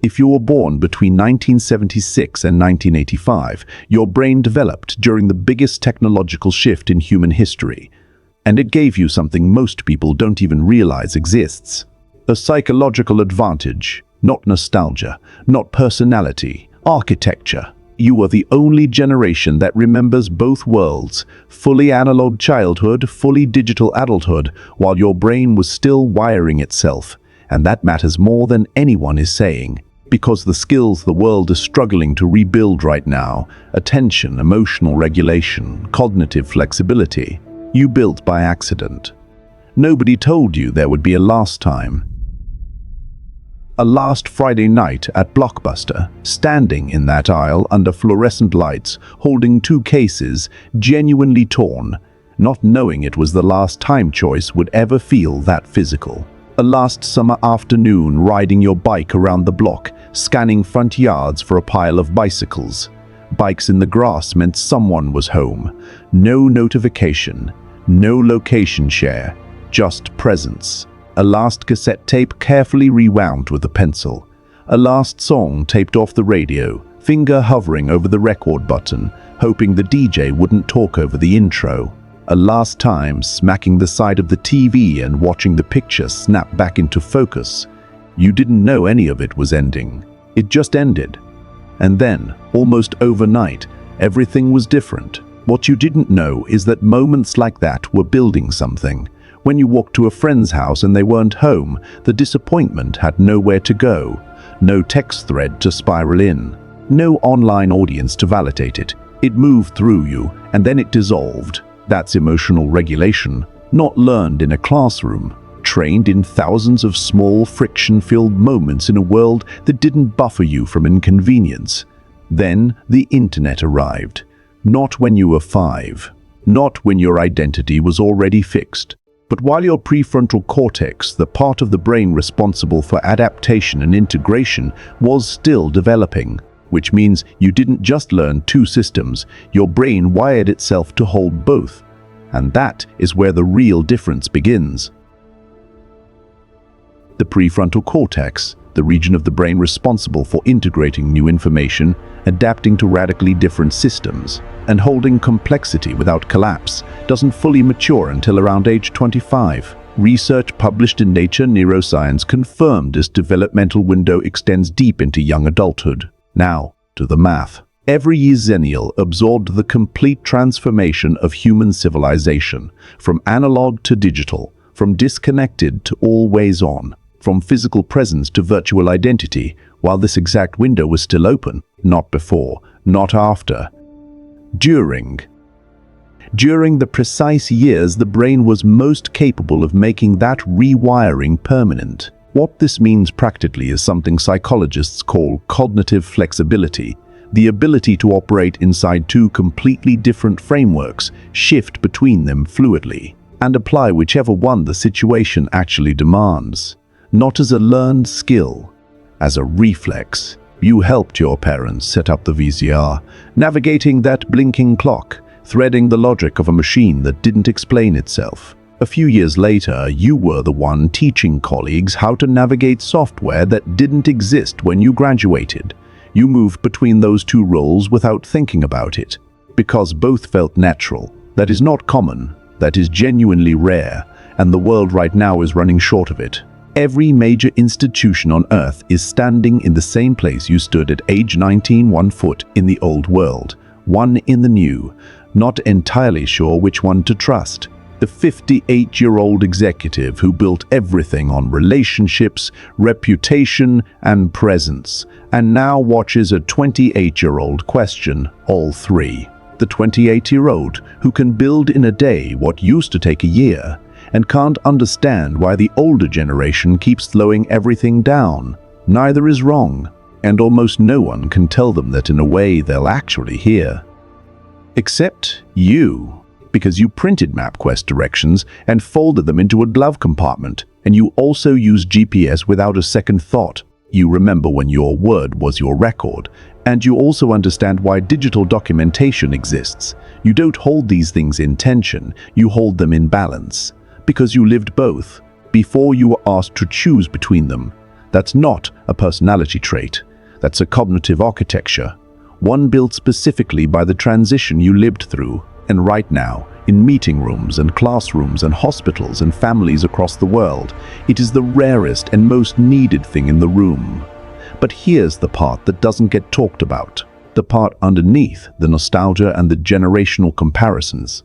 If you were born between 1976 and 1985, your brain developed during the biggest technological shift in human history. And it gave you something most people don't even realize exists. A psychological advantage, not nostalgia, not personality, architecture. You are the only generation that remembers both worlds, fully analog childhood, fully digital adulthood, while your brain was still wiring itself. And that matters more than anyone is saying. Because the skills the world is struggling to rebuild right now, attention, emotional regulation, cognitive flexibility, you built by accident. Nobody told you there would be a last time. A last Friday night at Blockbuster, standing in that aisle under fluorescent lights, holding two cases, genuinely torn, not knowing it was the last time choice would ever feel that physical. A last summer afternoon riding your bike around the block, scanning front yards for a pile of bicycles. Bikes in the grass meant someone was home. No notification, no location share, just presence. A last cassette tape carefully rewound with a pencil. A last song taped off the radio, finger hovering over the record button, hoping the DJ wouldn't talk over the intro. A last time smacking the side of the TV and watching the picture snap back into focus. You didn't know any of it was ending. It just ended. And then, almost overnight, everything was different. What you didn't know is that moments like that were building something. When you walked to a friend's house and they weren't home, the disappointment had nowhere to go. No text thread to spiral in. No online audience to validate it. It moved through you, and then it dissolved. That's emotional regulation, not learned in a classroom, trained in thousands of small friction-filled moments in a world that didn't buffer you from inconvenience. Then the internet arrived. Not when you were 5. Not when your identity was already fixed. But while your prefrontal cortex, the part of the brain responsible for adaptation and integration, was still developing. Which means you didn't just learn two systems, your brain wired itself to hold both. And that is where the real difference begins. The prefrontal cortex, the region of the brain responsible for integrating new information, adapting to radically different systems, and holding complexity without collapse, doesn't fully mature until around age 25. Research published in Nature Neuroscience confirmed this developmental window extends deep into young adulthood. Now, to the math. Every Xennial absorbed the complete transformation of human civilization, from analog to digital, from disconnected to always on, from physical presence to virtual identity, while this exact window was still open, not before, not after. During the precise years the brain was most capable of making that rewiring permanent. What this means practically is something psychologists call cognitive flexibility, the ability to operate inside two completely different frameworks, shift between them fluidly, and apply whichever one the situation actually demands. Not as a learned skill, as a reflex. You helped your parents set up the VCR, navigating that blinking clock, threading the logic of a machine that didn't explain itself. A few years later, you were the one teaching colleagues how to navigate software that didn't exist when you graduated. You moved between those two roles without thinking about it, because both felt natural. That is not common, that is genuinely rare, and the world right now is running short of it. Every major institution on Earth is standing in the same place you stood at age 19, 1 foot in the old world, one in the new, not entirely sure which one to trust. The 58-year-old executive who built everything on relationships, reputation, and presence, and now watches a 28-year-old question all three. The 28-year-old who can build in a day what used to take a year, and can't understand why the older generation keeps slowing everything down. Neither is wrong, and almost no one can tell them that in a way they'll actually hear. Except you. Because you printed MapQuest directions and folded them into a glove compartment, and you also use GPS without a second thought. You remember when your word was your record, and you also understand why digital documentation exists. You don't hold these things in tension, you hold them in balance. Because you lived both, before you were asked to choose between them. That's not a personality trait. That's a cognitive architecture, one built specifically by the transition you lived through. And right now, in meeting rooms and classrooms and hospitals and families across the world, it is the rarest and most needed thing in the room. But here's the part that doesn't get talked about, the part underneath the nostalgia and the generational comparisons.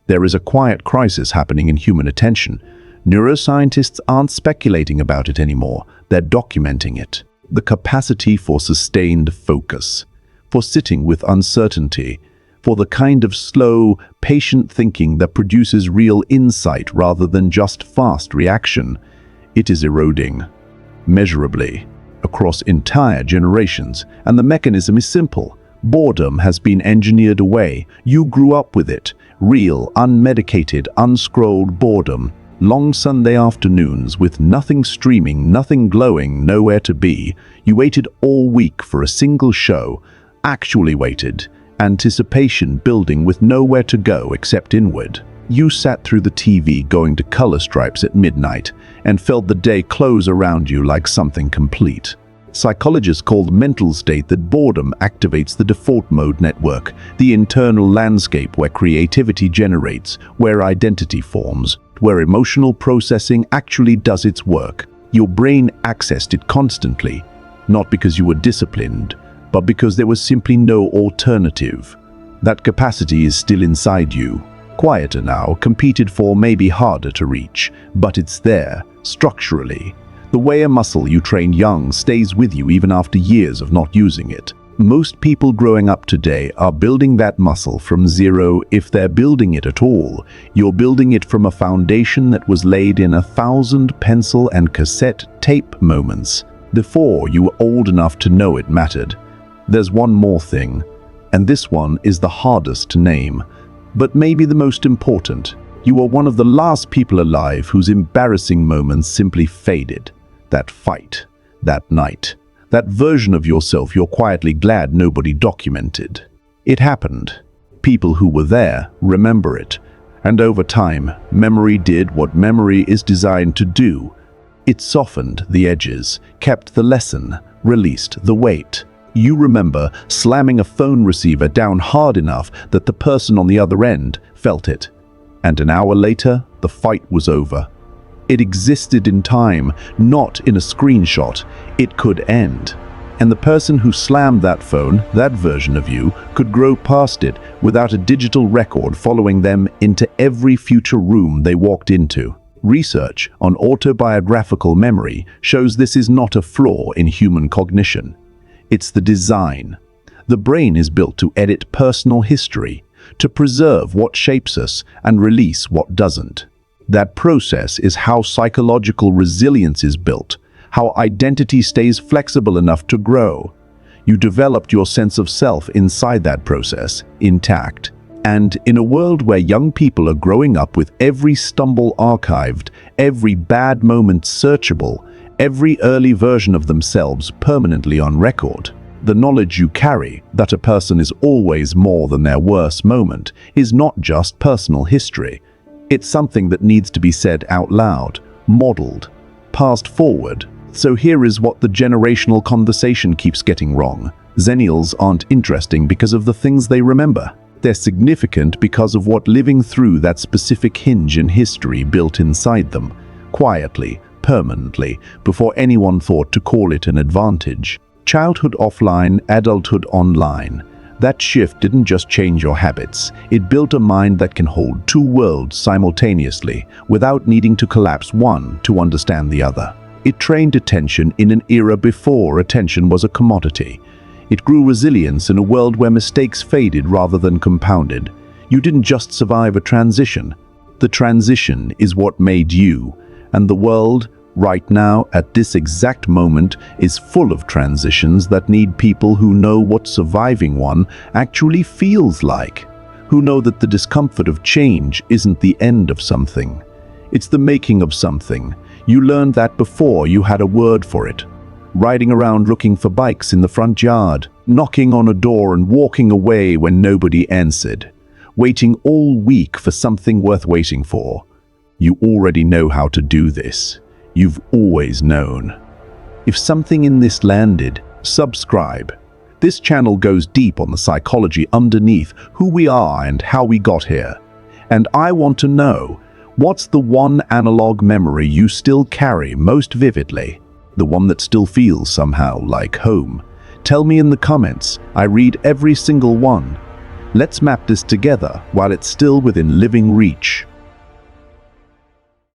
There is a quiet crisis happening in human attention. Neuroscientists aren't speculating about it anymore, they're documenting it. The capacity for sustained focus, for sitting with uncertainty, for the kind of slow, patient thinking that produces real insight rather than just fast reaction. It is eroding, measurably, across entire generations, and the mechanism is simple. Boredom has been engineered away. You grew up with it. Real, unmedicated, unscrolled boredom. Long Sunday afternoons with nothing streaming, nothing glowing, nowhere to be. You waited all week for a single show. Actually waited. Anticipation building with nowhere to go except inward. You sat through the TV going to color stripes at midnight and felt the day close around you like something complete. Psychologists call the mental state that boredom activates the default mode network, the internal landscape where creativity generates, where identity forms, where emotional processing actually does its work. Your brain accessed it constantly, not because you were disciplined, but because there was simply no alternative. That capacity is still inside you. Quieter now, competed for, maybe harder to reach, but it's there, structurally. The way a muscle you train young stays with you even after years of not using it. Most people growing up today are building that muscle from zero, if they're building it at all. You're building it from a foundation that was laid in 1,000 pencil and cassette tape moments before you were old enough to know it mattered. There's one more thing, and this one is the hardest to name, but maybe the most important. You are one of the last people alive whose embarrassing moments simply faded. That fight, that night, that version of yourself you're quietly glad nobody documented. It happened. People who were there remember it. And over time, memory did what memory is designed to do. It softened the edges, kept the lesson, released the weight. You remember slamming a phone receiver down hard enough that the person on the other end felt it. And an hour later, the fight was over. It existed in time, not in a screenshot. It could end. And the person who slammed that phone, that version of you, could grow past it without a digital record following them into every future room they walked into. Research on autobiographical memory shows this is not a flaw in human cognition. It's the design. The brain is built to edit personal history, to preserve what shapes us and release what doesn't. That process is how psychological resilience is built, how identity stays flexible enough to grow. You developed your sense of self inside that process, intact. And in a world where young people are growing up with every stumble archived, every bad moment searchable, every early version of themselves permanently on record, the knowledge you carry, that a person is always more than their worst moment, is not just personal history. It's something that needs to be said out loud, modeled, passed forward. So here is what the generational conversation keeps getting wrong. Xennials aren't interesting because of the things they remember. They're significant because of what living through that specific hinge in history built inside them, quietly, permanently, before anyone thought to call it an advantage. Childhood offline, adulthood online. That shift didn't just change your habits, it built a mind that can hold two worlds simultaneously, without needing to collapse one to understand the other. It trained attention in an era before attention was a commodity. It grew resilience in a world where mistakes faded rather than compounded. You didn't just survive a transition. The transition is what made you, and the world, right now, at this exact moment, is full of transitions that need people who know what surviving one actually feels like, who know that the discomfort of change isn't the end of something. It's the making of something. You learned that before you had a word for it. Riding around looking for bikes in the front yard, knocking on a door and walking away when nobody answered, waiting all week for something worth waiting for. You already know how to do this. You've always known. If something in this landed, subscribe. This channel goes deep on the psychology underneath who we are and how we got here. And I want to know, what's the one analog memory you still carry most vividly? The one that still feels somehow like home? Tell me in the comments. I read every single one. Let's map this together while it's still within living reach.